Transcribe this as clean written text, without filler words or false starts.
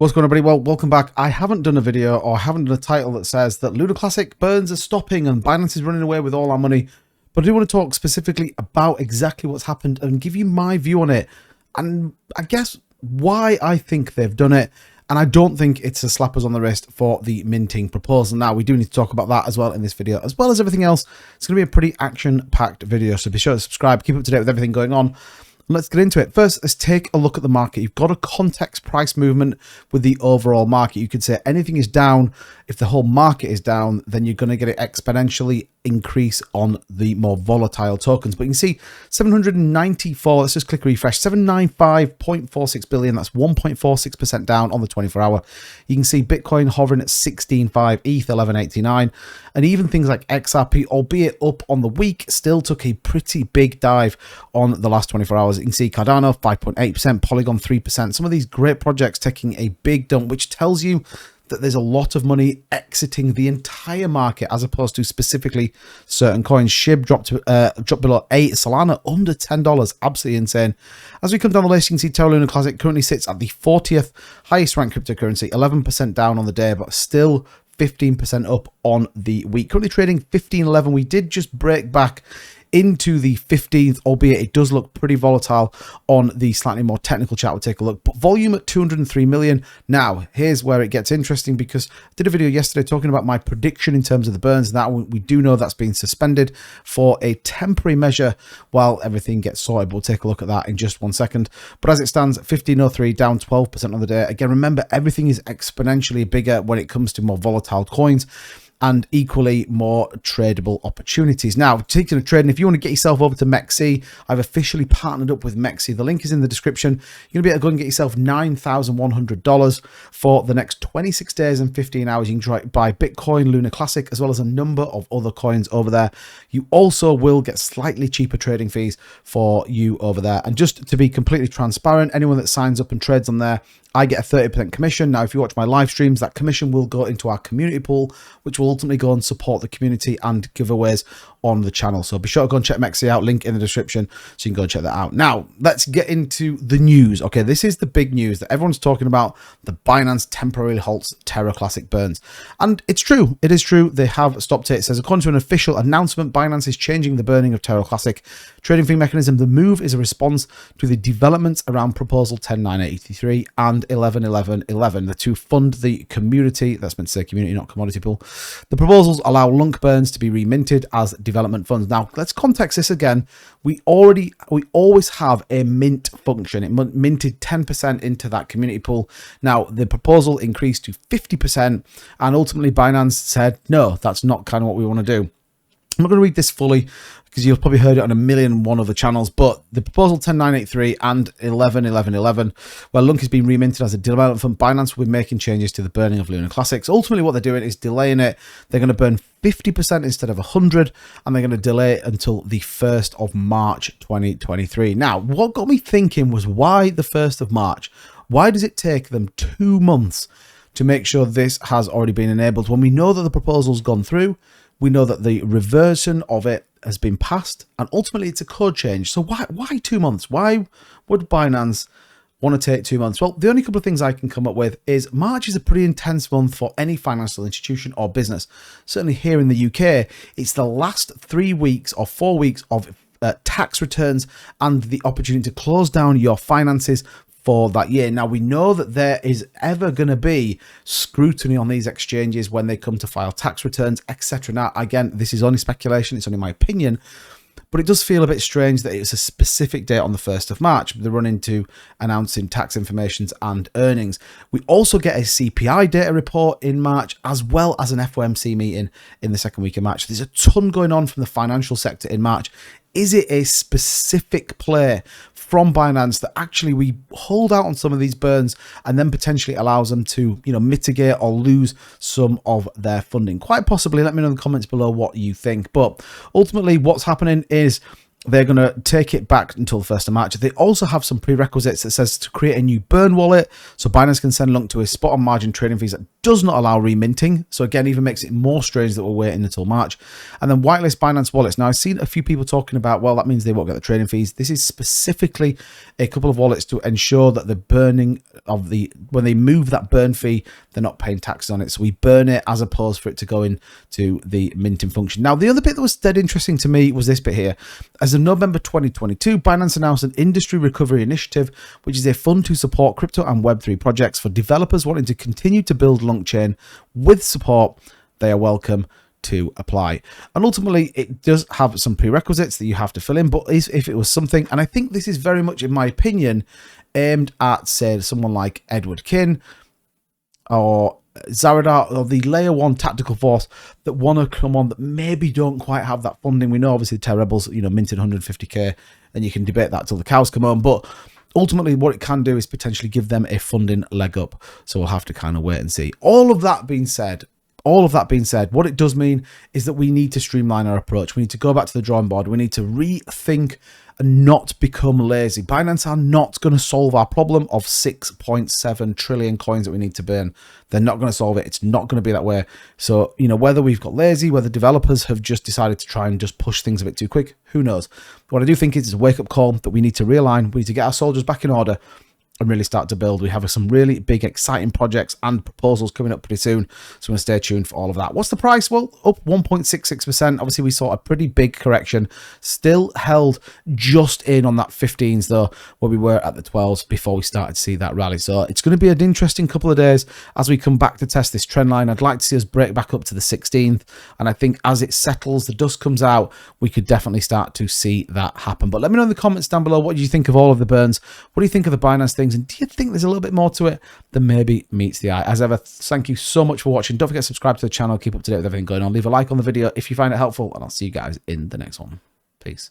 What's going on, everybody? Well, welcome back. I haven't done a video or haven't done a title that says that Luna Classic burns are stopping and Binance is running away with all our money. But I do want to talk specifically about exactly what's happened and give you my view on it. And I guess why I think they've done it. And I don't think it's a slappers on the wrist for the minting proposal. Now, we do need to talk about that as well in this video, as well as everything else. It's going to be a pretty action-packed video. So be sure to subscribe, keep up to date with everything going on. Let's get into it. First, let's take a look at the market. You've got a context price movement with the overall market. You could say anything is down. If the whole market is down, then you're going to get it exponentially increase on the more volatile tokens. But you can see 794, let's just click refresh, 795.46 billion. That's 1.46% down on the 24-hour. You can see Bitcoin hovering at 16.5, ETH 11.89, and even things like XRP, albeit up on the week, still took a pretty big dive on the last 24 hours. You can see Cardano 5.8%, Polygon 3%. Some of these great projects taking a big dump, which tells you that there's a lot of money exiting the entire market as opposed to specifically certain coins. SHIB dropped below 8, Solana under $10, absolutely insane. As we come down the list, you can see Terra Luna Classic currently sits at the 40th highest ranked cryptocurrency, 11% down on the day, but still 15% up on the week. Currently trading 15.11. We did just break back into the 15th, albeit it does look pretty volatile on the slightly more technical chart. We'll take a look. But volume at 203 million. Now, here's where it gets interesting, because I did a video yesterday talking about my prediction in terms of the burns. That we do know that's been suspended for a temporary measure while everything gets sorted. We'll take a look at that in just 1 second. But as it stands, 1503, down 12% on the day. Again, remember, everything is exponentially bigger when it comes to more volatile coins and equally more tradable opportunities. Now, taking a trading, if you want to get yourself over to MEXC, I've officially partnered up with MEXC. The link is in the description. You're going to be able to go and get yourself $9,100 for the next 26 days and 15 hours. You can buy Bitcoin, Luna Classic, as well as a number of other coins over there. You also will get slightly cheaper trading fees for you over there. And just to be completely transparent, anyone that signs up and trades on there, I get a 30% commission. Now, if you watch my live streams, that commission will go into our community pool, which will ultimately go and support the community and giveaways on the channel. So be sure to go and check MEXC out, link in the description, so you can go and check that out. Now, let's get into the news. Okay, this is the big news that everyone's talking about. The Binance temporarily halts Terra Classic burns. And it's true. It is true. They have stopped it. It says, according to an official announcement, Binance is changing the burning of Terra Classic trading fee mechanism. The move is a response to the developments around Proposal 10.983 and 11.11.11, the to fund the community. That's meant to say community, not commodity pool. The proposals allow lunk burns to be reminted as development funds. Now, let's context this again. We always have a mint function. It minted 10% into that community pool. Now, the proposal increased to 50%, and ultimately Binance said, no, that's not kind of what we want to do. I'm not going to read this fully because you've probably heard it on a million and one other channels, but the proposal 10.983 and 11.11.11, where Lunk has been reminted as a development fund, Binance will be making changes to the burning of Luna Classics. Ultimately, what they're doing is delaying it. They're going to burn 50% instead of 100, and they're going to delay it until the 1st of March 2023. Now, what got me thinking was, why the 1st of March? Why does it take them 2 months to make sure this has already been enabled when we know that the proposal's gone through? We know that the reversion of it has been passed, and ultimately it's a code change. So why 2 months? Why would Binance want to take 2 months? Well, the only couple of things I can come up with is March is a pretty intense month for any financial institution or business. Certainly here in the UK, it's the last 3 weeks or 4 weeks of tax returns and the opportunity to close down your finances for that year. Now, we know that there is ever going to be scrutiny on these exchanges when they come to file tax returns, etc. Now, again, this is only speculation. It's only my opinion, but it does feel a bit strange that it's a specific date on the 1st of March. They run into announcing tax informations and earnings. We also get a CPI data report in March, as well as an FOMC meeting in the second week of March. There's a ton going on from the financial sector in March. Is it a specific play from Binance that actually we hold out on some of these burns and then potentially allows them to, mitigate or lose some of their funding? Quite possibly. Let me know in the comments below what you think. But ultimately, what's happening is they're going to take it back until the 1st of March. They also have some prerequisites that says to create a new burn wallet, so Binance can send Lunk to a spot on margin trading fees that does not allow reminting. So again, even makes it more strange that we're waiting until March. And then whitelist Binance wallets. Now, I've seen a few people talking about, well, that means they won't get the trading fees. This is specifically a couple of wallets to ensure that the burning of when they move that burn fee, they're not paying taxes on it. So we burn it as opposed for it to go into the minting function. Now, the other bit that was dead interesting to me was this bit here. As of November 2022, Binance announced an industry recovery initiative, which is a fund to support crypto and Web3 projects for developers wanting to continue to build Lunk chain with support. They are welcome to apply. And ultimately, it does have some prerequisites that you have to fill in, but if it was something, and I think this is very much, in my opinion, aimed at, say, someone like Edward Kin or Zaradar, or the layer 1 tactical force that want to come on that maybe don't quite have that funding. We know obviously Terra Rebels, minted 150k, and you can debate that till the cows come home, but ultimately what it can do is potentially give them a funding leg up. So we'll have to kind of wait and see. All of that being said, what it does mean is that we need to streamline our approach. We need to go back to the drawing board. We need to rethink and not become lazy. Binance are not going to solve our problem of 6.7 trillion coins that we need to burn. They're not going to solve it. It's not going to be that way. So, whether we've got lazy, whether developers have just decided to try and just push things a bit too quick, who knows? What I do think is it's a wake-up call that we need to realign. We need to get our soldiers back in order and really start to build. We have some really big, exciting projects and proposals coming up pretty soon. So I'm going to stay tuned for all of that. What's the price? Well, up 1.66%. Obviously, we saw a pretty big correction. Still held just in on that 15s, though, where we were at the 12s before we started to see that rally. So it's going to be an interesting couple of days as we come back to test this trend line. I'd like to see us break back up to the 16th. And I think as it settles, the dust comes out, we could definitely start to see that happen. But let me know in the comments down below, what do you think of all of the burns? What do you think of the Binance thing? And do you think there's a little bit more to it than maybe meets the eye? As ever, thank you so much for watching. Don't forget to subscribe to the channel. Keep up to date with everything going on. Leave a like on the video if you find it helpful, and I'll see you guys in the next one. Peace.